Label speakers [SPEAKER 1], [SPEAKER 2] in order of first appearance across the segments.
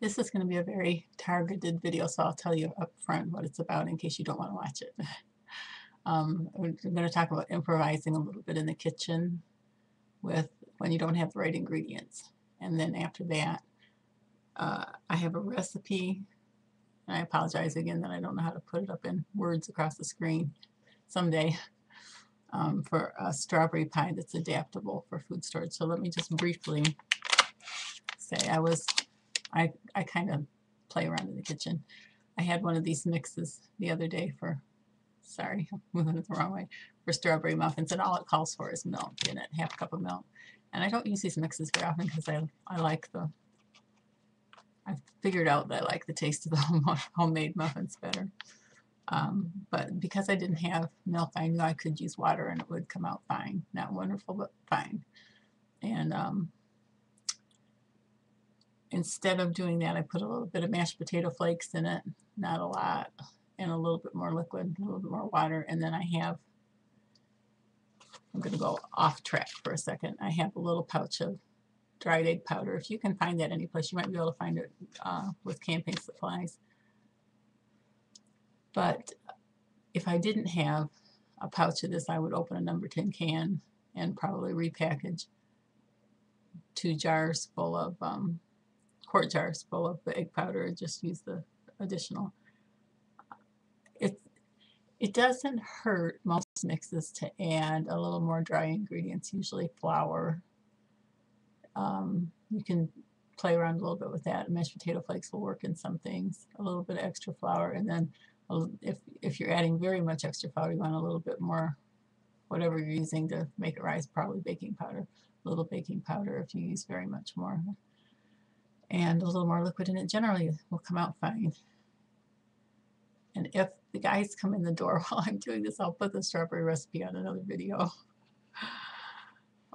[SPEAKER 1] This is going to be a very targeted video, so I'll tell you up front what it's about in case you don't want to watch it. We're going to talk about improvising a little bit in the kitchen with when you don't have the right ingredients. And then after that, I have a recipe. And I apologize again that I don't know how to put it up in words across the screen someday, for a strawberry pie that's adaptable for food storage. So let me just briefly say I kind of play around in the kitchen. I had one of these mixes the other day for, sorry, I'm moving it the wrong way, for strawberry muffins, and all it calls for is milk in it, half a cup of milk. And I don't use these mixes very often because I figured out that I like the taste of the homemade muffins better. But because I didn't have milk, I knew I could use water and it would come out fine. Not wonderful, but fine. And instead of doing that, I put a little bit of mashed potato flakes in it, not a lot, and a little bit more liquid, a little bit more water. And then I'm going to go off track for a second. I have a little pouch of dried egg powder. If you can find that any place, you might be able to find it with camping supplies. But if I didn't have a pouch of this, I would open a number 10 can and probably repackage 2 jars full of quart jars full of the egg powder and just use the additional. It doesn't hurt most mixes to add a little more dry ingredients, usually flour. You can play around a little bit with that. Mashed potato flakes will work in some things. A little bit of extra flour, and then if you're adding very much extra flour, you want a little bit more, whatever you're using to make it rise, probably baking powder. A little baking powder if you use very much more. And a little more liquid in it generally will come out fine. And if the guys come in the door while I'm doing this, I'll put the strawberry recipe on another video.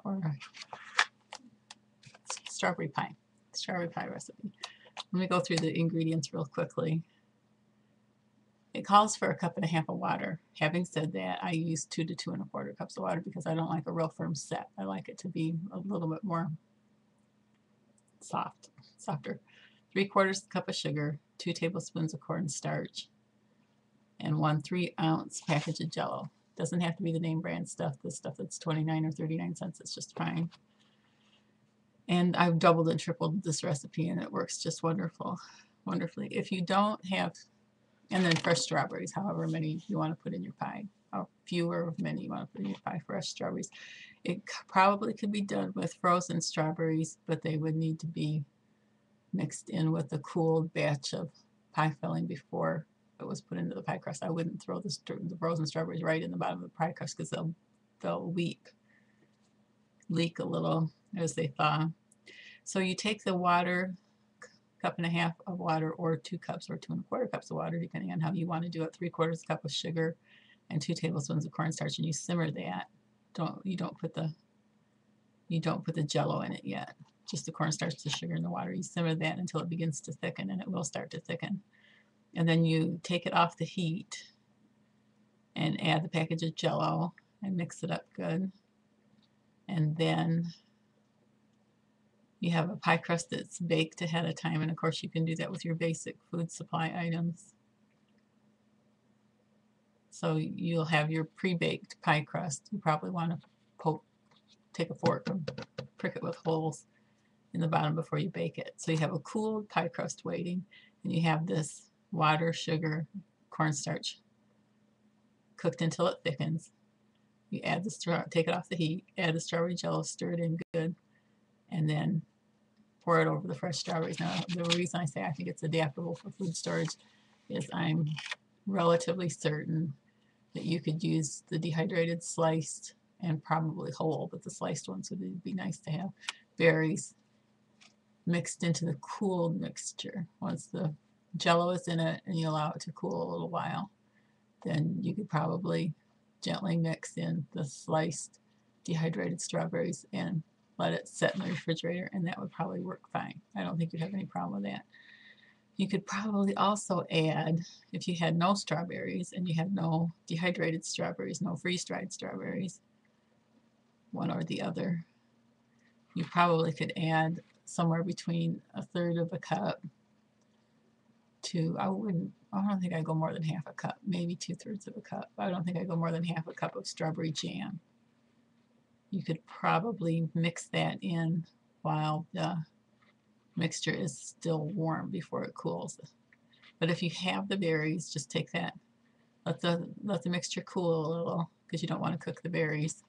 [SPEAKER 1] Or strawberry pie recipe. Let me go through the ingredients real quickly. It calls for 1.5 cups of water. Having said that, I use 2 to 2 1/4 cups of water because I don't like a real firm set. I like it to be a little bit more softer. 3/4 cup of sugar, 2 tablespoons of cornstarch, and 1 3-ounce package of Jell-O. Doesn't have to be the name brand stuff. The stuff that's 29 or 39 cents is just fine. And I've doubled and tripled this recipe, and it works just wonderfully. If you don't have, and then fresh strawberries, however many you want to put in your pie, or fewer many you want to put in your pie, fresh strawberries. It probably could be done with frozen strawberries, but they would need to be mixed in with a cooled batch of pie filling before it was put into the pie crust. I wouldn't throw the frozen strawberries right in the bottom of the pie crust because they'll leak a little as they thaw. So you take the water, 1.5 cups of water, or 2 cups or 2 1/4 cups of water, depending on how you want to do it, 3/4 cup of sugar, and 2 tablespoons of cornstarch, and you simmer that. You don't put the Jell-O in it yet. Just the cornstarch, the sugar, and the water. You simmer that until it begins to thicken, and it will start to thicken. And then you take it off the heat and add the package of Jell-O and mix it up good. And then you have a pie crust that's baked ahead of time, and of course you can do that with your basic food supply items. So you'll have your pre-baked pie crust. You probably want to take a fork and prick it with holes in the bottom before you bake it. So you have a cooled pie crust waiting, and you have this water, sugar, cornstarch cooked until it thickens. You add take it off the heat, add the strawberry Jell-O, stir it in good, and then pour it over the fresh strawberries. Now, the reason I say I think it's adaptable for food storage is I'm relatively certain that you could use the dehydrated, sliced, and probably whole, but the sliced ones would be nice to have, berries mixed into the cooled mixture. Once the Jell-O is in it and you allow it to cool a little while, then you could probably gently mix in the sliced dehydrated strawberries and let it set in the refrigerator, and that would probably work fine. I don't think you'd have any problem with that. You could probably also add, if you had no strawberries and you had no dehydrated strawberries, no freeze-dried strawberries, one or the other, you probably could add somewhere between 1/3 cup to, I don't think I go more than half a cup, maybe 2/3 of a cup. I don't think I go more than half a cup of strawberry jam. You could probably mix that in while the mixture is still warm before it cools. But if you have the berries, just take that, let the mixture cool a little, because you don't want to cook the berries.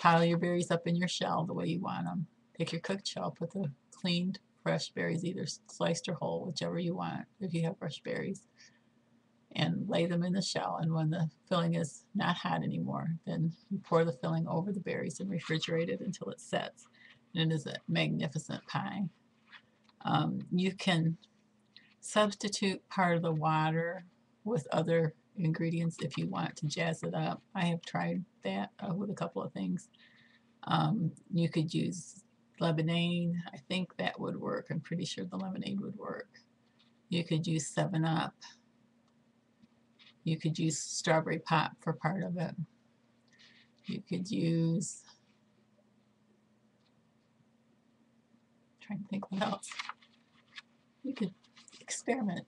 [SPEAKER 1] Pile your berries up in your shell the way you want them. Take your cooked shell, put the cleaned fresh berries, either sliced or whole, whichever you want, if you have fresh berries, and lay them in the shell. And when the filling is not hot anymore, then you pour the filling over the berries and refrigerate it until it sets. And it is a magnificent pie. You can substitute part of the water with other ingredients if you want to jazz it up. I have tried that with a couple of things. You could use lemonade. I think that would work. I'm pretty sure the lemonade would work. You could use 7-Up. You could use strawberry pop for part of it. You could use, I'm trying to think what else. You could experiment.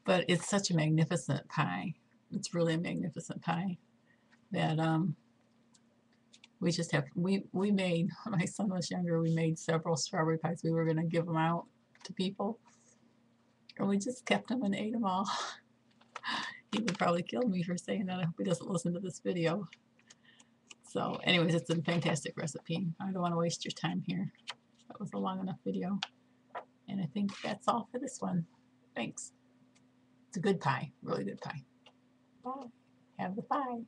[SPEAKER 1] But it's such a magnificent pie. It's really a magnificent pie that we just have, we made, when my son was younger, we made several strawberry pies. We were going to give them out to people, and we just kept them and ate them all. He would probably kill me for saying that. I hope he doesn't listen to this video. So anyways, it's a fantastic recipe. I don't want to waste your time here. That was a long enough video. And I think that's all for this one. Thanks. It's a good pie, really good pie. Bye. Have the pie.